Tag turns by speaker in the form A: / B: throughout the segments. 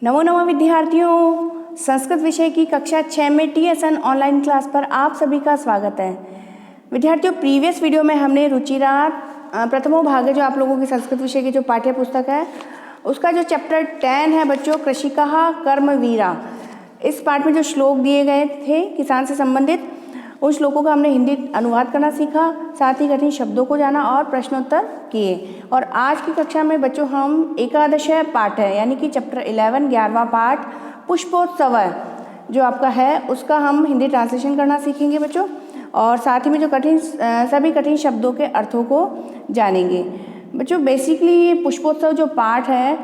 A: नमो नमः विद्यार्थियों, संस्कृत विषय की कक्षा 6 में TSN ऑनलाइन क्लास पर आप सभी का स्वागत है। विद्यार्थियों, प्रीवियस वीडियो में हमने रुचिरात प्रथमो भाग जो आप लोगों की संस्कृत विषय की जो पाठ्य पुस्तक है उसका जो चैप्टर 10 है बच्चों, कृषिकः कर्मवीरा, इस पाठ में जो श्लोक दिए गए थे किसान से संबंधित, उन श्लोकों का हमने हिंदी अनुवाद करना सीखा, साथ ही कठिन शब्दों को जाना और प्रश्नोत्तर किए। और आज की कक्षा में बच्चों हम एकादश पाठ है यानी कि चैप्टर 11 11वां पाठ पुष्पोत्सव जो आपका है उसका हम हिंदी ट्रांसलेशन करना सीखेंगे बच्चों, और साथ ही में जो सभी कठिन शब्दों के अर्थों को जानेंगे। बच्चों बेसिकली ये पुष्पोत्सव जो पाठ है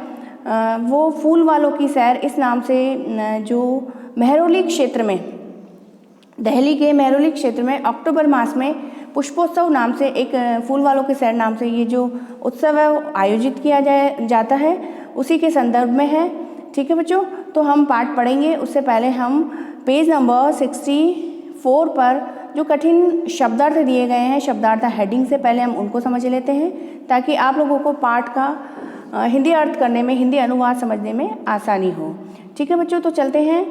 A: वो फूल वालों की सैर इस नाम से जो मेहरौली क्षेत्र में, दिल्ली के मेहरौली क्षेत्र में अक्टूबर मास में पुष्पोत्सव नाम से एक फूल वालों की सैर नाम से ये जो उत्सव है आयोजित किया जाता है, उसी के संदर्भ में है। ठीक है बच्चों, तो हम पाठ पढ़ेंगे उससे पहले हम पेज नंबर 64 पर जो कठिन शब्दार्थ दिए गए हैं, शब्दार्थ हेडिंग से पहले हम उनको समझ लेते हैं ताकि आप लोगों को पाठ का हिंदी अर्थ करने में, हिंदी अनुवाद समझने में आसानी हो। ठीक है बच्चों, तो चलते हैं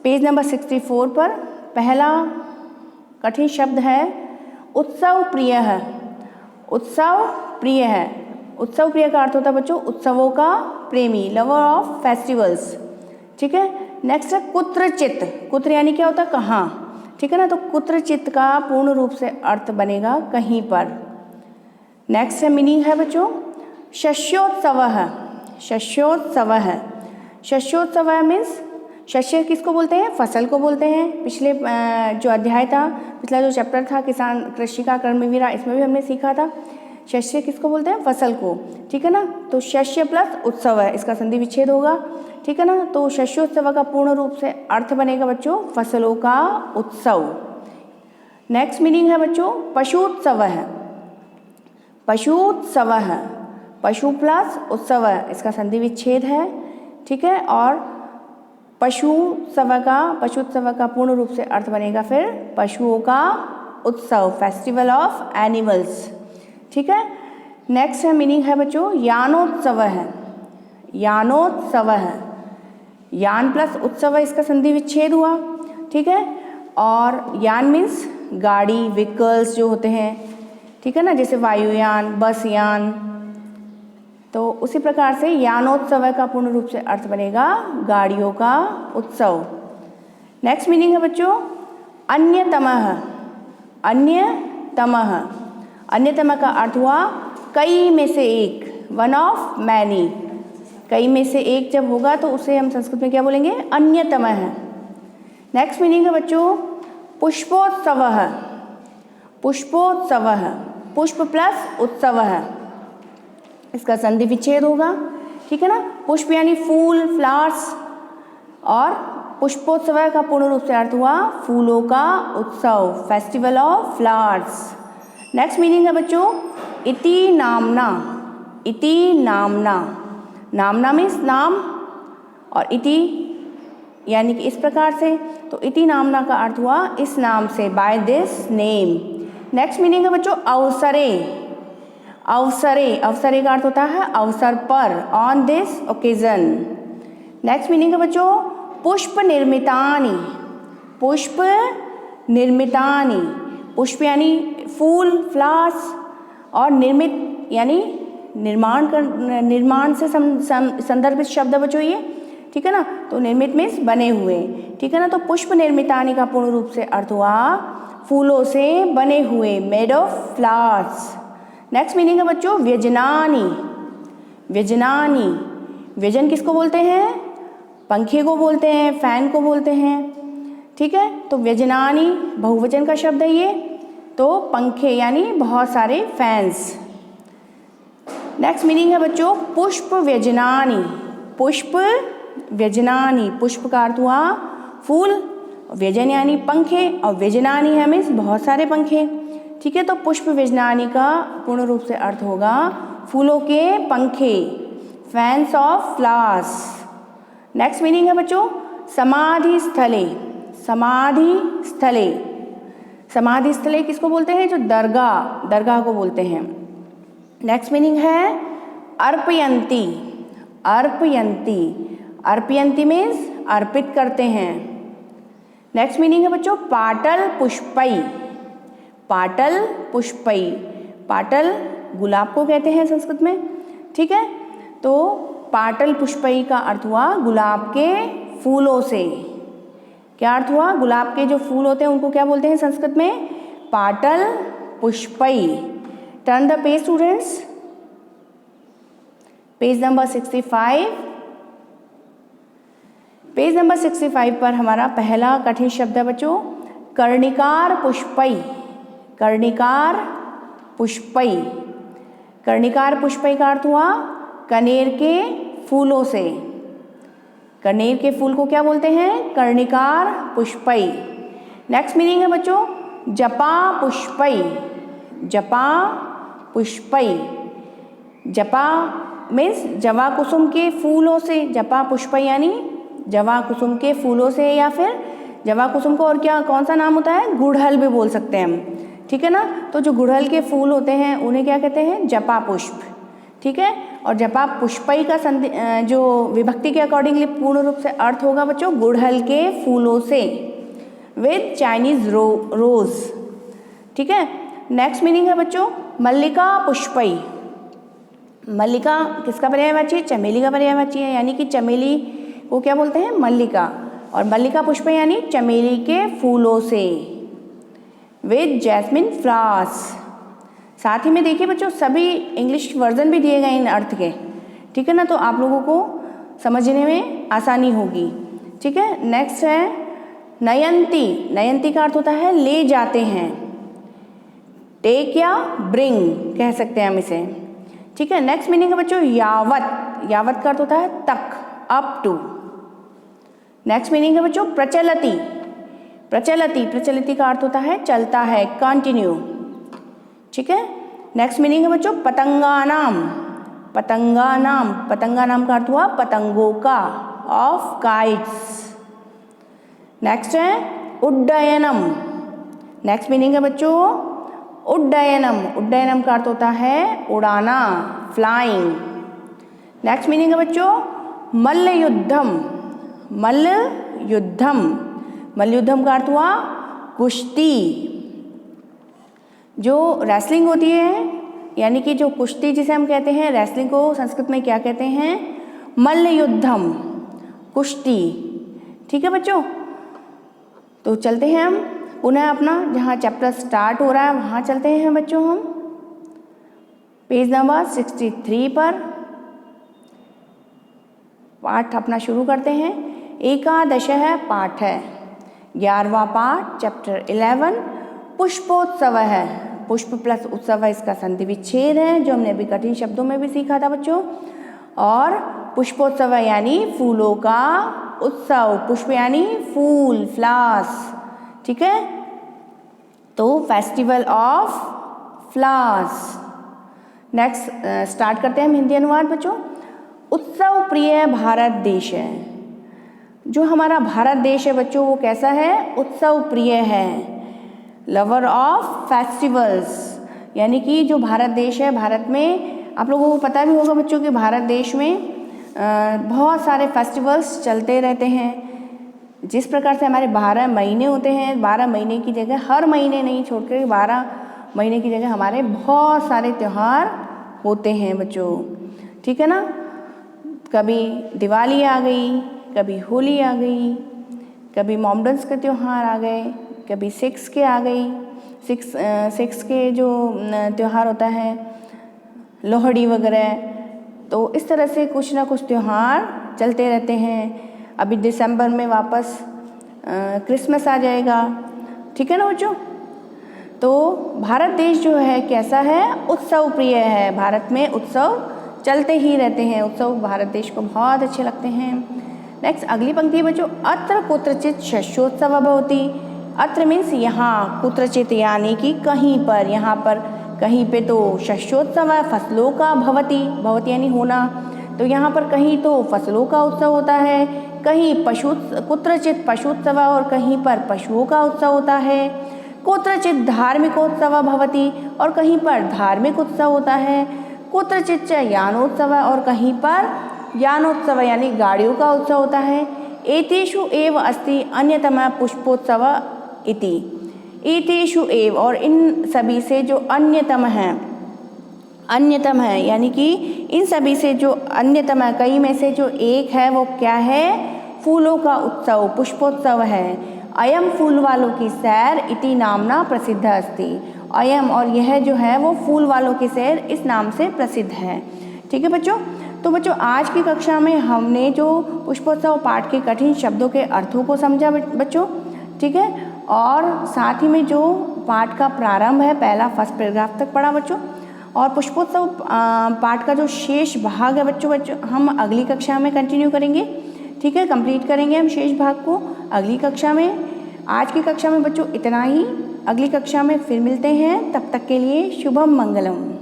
A: पेज नंबर 64 पर। पहला कठिन शब्द है उत्सव प्रिय है। उत्सव प्रिय है, उत्सव प्रिय का अर्थ होता है बच्चों उत्सवों का प्रेमी, लवर ऑफ फेस्टिवल्स। ठीक है, नेक्स्ट है कुत्रचित। कुत्र यानी क्या होता है, कहाँ। ठीक है ना, तो कुत्रचित का पूर्ण रूप से अर्थ बनेगा कहीं पर। नेक्स्ट है मीनिंग है बच्चों शस्योत्सव है। शस्योत्सव है, शस्योत्सव मीन्स शस्य किसको बोलते हैं, फसल को बोलते हैं। पिछले जो अध्याय था, पिछला जो चैप्टर था किसान कृषिका कर्मवीरा, इसमें भी हमने सीखा था शस्य किसको बोलते हैं, फसल को। ठीक है ना, तो शस्य प्लस उत्सव है, इसका संधि विच्छेद होगा। ठीक है ना, तो शस्योत्सव का पूर्ण रूप से अर्थ बनेगा बच्चों फसलों का उत्सव। नेक्स्ट मीनिंग है बच्चों पशुत्सव है। पशुत्सव है, पशु प्लस उत्सव है, इसका संधि विच्छेद है। ठीक है, और पशुत्सव का पूर्ण रूप से अर्थ बनेगा फिर पशुओं का उत्सव, फेस्टिवल ऑफ एनिमल्स। ठीक है, नेक्स्ट है मीनिंग है बच्चों यानोत्सव है। यानोत्सव है, यान प्लस उत्सव है, इसका संधि विच्छेद हुआ। ठीक है, और यान मीन्स गाड़ी, व्हीकल्स जो होते हैं। ठीक है ना, जैसे वायुयान, बस यान, तो उसी प्रकार से यानोत्सव का पूर्ण रूप से अर्थ बनेगा गाड़ियों का उत्सव। नेक्स्ट मीनिंग है बच्चों अन्यतमः। अन्यतमः, अन्यतम का अर्थ हुआ कई में से एक, वन ऑफ मैनी। कई में से एक जब होगा तो उसे हम संस्कृत में क्या बोलेंगे, अन्यतम है। नेक्स्ट मीनिंग है बच्चों पुष्पोत्सव है। पुष्पोत्सव है, पुष्प प्लस उत्सव है, इसका संधि विच्छेद होगा। ठीक है ना, पुष्प यानी फूल, फ्लावर्स, और पुष्पोत्सव का पूर्ण रूप से अर्थ हुआ फूलों का उत्सव, festival of flowers. Next meaning है बच्चों इति नामना। इति नामना, नामना मीन्स नाम, और इति यानी कि इस प्रकार से, तो इति नामना का अर्थ हुआ इस नाम से, by this name. Next meaning है बच्चों अवसरे। अवसरे, अवसरे का अर्थ होता है अवसर पर, on this occasion. Next meaning है बच्चों पुष्प निर्मितानि। पुष्प निर्मितानि, पुष्प यानी फूल, फ्लावर्स, और निर्मित यानी निर्माण से संदर्भित शब्द है बच्चों ये। ठीक है ना, तो निर्मित मीन्स बने हुए। ठीक है ना, तो पुष्प निर्मितानि का पूर्ण रूप से अर्थ हुआ फूलों से बने हुए, made of flowers. Next meaning है बच्चों व्यजनानि। व्यजनानि, व्यजन किसको बोलते हैं, पंखे को बोलते हैं, फैन को बोलते हैं। ठीक है, तो व्यजनानि बहुवचन का शब्द है ये, तो पंखे यानी बहुत सारे फैंस। नेक्स्ट मीनिंग है बच्चों पुष्प व्यजनानि। पुष्प व्यजनानि, पुष्प का अर्थ हुआ फूल, व्यजन यानी पंखे, और व्यजनानि है मीन्स बहुत सारे पंखे। ठीक है, तो पुष्प व्यजनानि का पूर्ण रूप से अर्थ होगा फूलों के पंखे, fans of flowers. Next meaning है बच्चों समाधि स्थले। समाधि स्थले, समाधि स्थले किसको बोलते हैं, जो दरगाह, दरगाह को बोलते हैं। नेक्स्ट मीनिंग है अर्पयंती। अर्पयंती, अर्पयन्ति मीन्स अर्पित करते हैं। नेक्स्ट मीनिंग है बच्चों पाटल पुष्पई। पाटल पुष्पई, पाटल गुलाब को कहते हैं संस्कृत में, ठीक है। तो पाटल पुष्पई का अर्थ हुआ गुलाब के फूलों से। क्या अर्थ हुआ? गुलाब के जो फूल होते हैं उनको क्या बोलते हैं संस्कृत में? पाटल पुष्पई। Turn the page students, page number 65। Page number 65 पर हमारा पहला कठिन शब्द है बच्चों कर्णिकार पुष्पई। कर्णिकार पुष्पई, कर्णिकार पुष्पई का अर्थ हुआ कनेर के फूलों से। कनेर के फूल को क्या बोलते हैं? कर्णिकार पुष्पई। नेक्स्ट मीनिंग है बच्चों जपा पुष्पई। जपा पुष्पई, जपा मीन्स जवा कुसुम के फूलों से। जपा पुष्पई यानी जवा कुसुम के फूलों से, या फिर जवा कुसुम को और क्या कौन सा नाम होता है? गुड़हल भी बोल सकते हैं हम, ठीक है ना। तो जो गुड़हल के फूल होते हैं उन्हें क्या कहते हैं? जपा पुष्प, ठीक है। और जपा पुष्पई का जो विभक्ति के अकॉर्डिंगली पूर्ण रूप से अर्थ होगा बच्चों गुड़हल के फूलों से, विद चाइनीज रोज, ठीक है। नेक्स्ट मीनिंग है बच्चों मल्लिका पुष्पई। मल्लिका किसका पर्यायवाची है? चमेली का पर्यायवाची है, यानी कि चमेली को क्या बोलते हैं? मल्लिका। और मल्लिका पुष्पई यानी चमेली के फूलों से, विद जैस्मिन फ्लावर्स। साथ ही में देखिए बच्चों सभी इंग्लिश वर्जन भी दिए गए इन अर्थ के, ठीक है ना, तो आप लोगों को समझने में आसानी होगी, ठीक है। नेक्स्ट है नयंती। नयंती का अर्थ होता है ले जाते हैं। टेक या ब्रिंग कह सकते हैं हम इसे, ठीक है। नेक्स्ट मीनिंग है बच्चों यावत। यावत का अर्थ होता है तक, अप टू। नेक्स्ट मीनिंग है बच्चों प्रचलति। प्रचलति, प्रचलिति का अर्थ होता है चलता है, कंटिन्यू, ठीक है। नेक्स्ट मीनिंग है बच्चों पतंगानाम। पतंगानाम, पतंगानाम का अर्थ हुआ पतंगों का, ऑफ काइट्स। नेक्स्ट है उड्डयनम। नेक्स्ट मीनिंग है बच्चों उड्डयनम। उड्डयनम का अर्थ होता है उड़ाना, फ्लाइंग। नेक्स्ट मीनिंग है बच्चों मल्ल युद्धम। मल्ल युद्धम, मल्ल युद्धम का अर्थ हुआ कुश्ती। जो रेसलिंग होती है, यानी कि जो कुश्ती जिसे हम कहते हैं, रेसलिंग को संस्कृत में क्या कहते हैं? मल्ल युद्धम, कुश्ती, ठीक है बच्चों। तो चलते हैं हम पुनः अपना जहाँ चैप्टर स्टार्ट हो रहा है वहाँ चलते हैं बच्चों हम पेज नंबर 63 पर पाठ अपना शुरू करते हैं। एकादश है पाठ है, 11वां पाठ चैप्टर 11 पुष्पोत्सव है। पुष्प प्लस उत्सव है, इसका संधि विच्छेद है जो हमने अभी कठिन शब्दों में भी सीखा था बच्चों। और पुष्पोत्सव यानी फूलों का उत्सव, पुष्प यानी फूल, फ्लावर्स, ठीक है। तो festival of flowers. Next start करते हैं हम हिंदी अनुवाद बच्चों। उत्सव प्रिय भारत देश है। जो हमारा भारत देश है बच्चों वो कैसा है? उत्सव प्रिय है, लवर ऑफ फेस्टिवल्स। यानी कि जो भारत देश है, भारत में आप लोगों को पता भी होगा बच्चों कि भारत देश में बहुत सारे फेस्टिवल्स चलते रहते हैं। जिस प्रकार से हमारे 12 महीने होते हैं, 12 महीने की जगह हर महीने नहीं छोड़कर 12 महीने की जगह हमारे बहुत सारे त्यौहार होते हैं बच्चों, ठीक है ना। कभी दिवाली आ गई, कभी होली आ गई, कभी मोमडन्स के त्यौहार आ गए, कभी सिक्स के आ गई, सिक्स के जो त्यौहार होता है लोहड़ी वगैरह। तो इस तरह से कुछ ना कुछ त्यौहार चलते रहते हैं। अभी दिसंबर में वापस क्रिसमस आ जाएगा, ठीक है ना बच्चों। तो भारत देश जो है कैसा है? उत्सव प्रिय है। भारत में उत्सव चलते ही रहते हैं, उत्सव भारत देश को बहुत अच्छे लगते हैं। नेक्स्ट अगली पंक्ति है बच्चों, अत्र कुत्रचित शस्योत्सव भवति। अत्र मीन्स यहाँ, कुत्रचित यानी कि कहीं पर, यहाँ पर कहीं पे तो शस्योत्सव है, फसलों का, भवति, भवति यानी होना। तो यहाँ पर कहीं तो फसलों का उत्सव होता है, कहीं कुत्रचित पशुत्सव और कहीं पर पशुओं का उत्सव होता है। कुत्रचित धार्मिकोत्सव भवति और कहीं पर धार्मिक उत्सव होता है। कुत्रचित यानोत्सव और कहीं पर यानोत्सव यानी गाड़ियों का उत्सव होता है। एतेषु एव अस्ति अन्यतमः पुष्पोत्सव इति। एतेषु एव और इन सभी से जो अन्यतम है यानी कि इन सभी से जो अन्यतम है, कई में से जो एक है वो क्या है? फूलों का उत्सव, पुष्पोत्सव है। अयम फूल वालों की सैर इति नामना प्रसिद्ध अस्ति। अयम और यह जो है वो फूल वालों की सैर इस नाम से प्रसिद्ध है। ठीक है बच्चों। तो बच्चों आज की कक्षा में हमने जो पुष्पोत्सव पाठ के कठिन शब्दों के अर्थों को समझा बच्चों, ठीक है, और साथ ही में जो पाठ का प्रारंभ है पहला फर्स्ट पैराग्राफ तक पढ़ा बच्चों। और पुष्पोत्सव पाठ का जो शेष भाग है बच्चों हम अगली कक्षा में कंटिन्यू करेंगे। ठीक है, कंप्लीट करेंगे हम शेष भाग को अगली कक्षा में। आज की कक्षा में बच्चों इतना ही, अगली कक्षा में फिर मिलते हैं, तब तक के लिए शुभम मंगलम।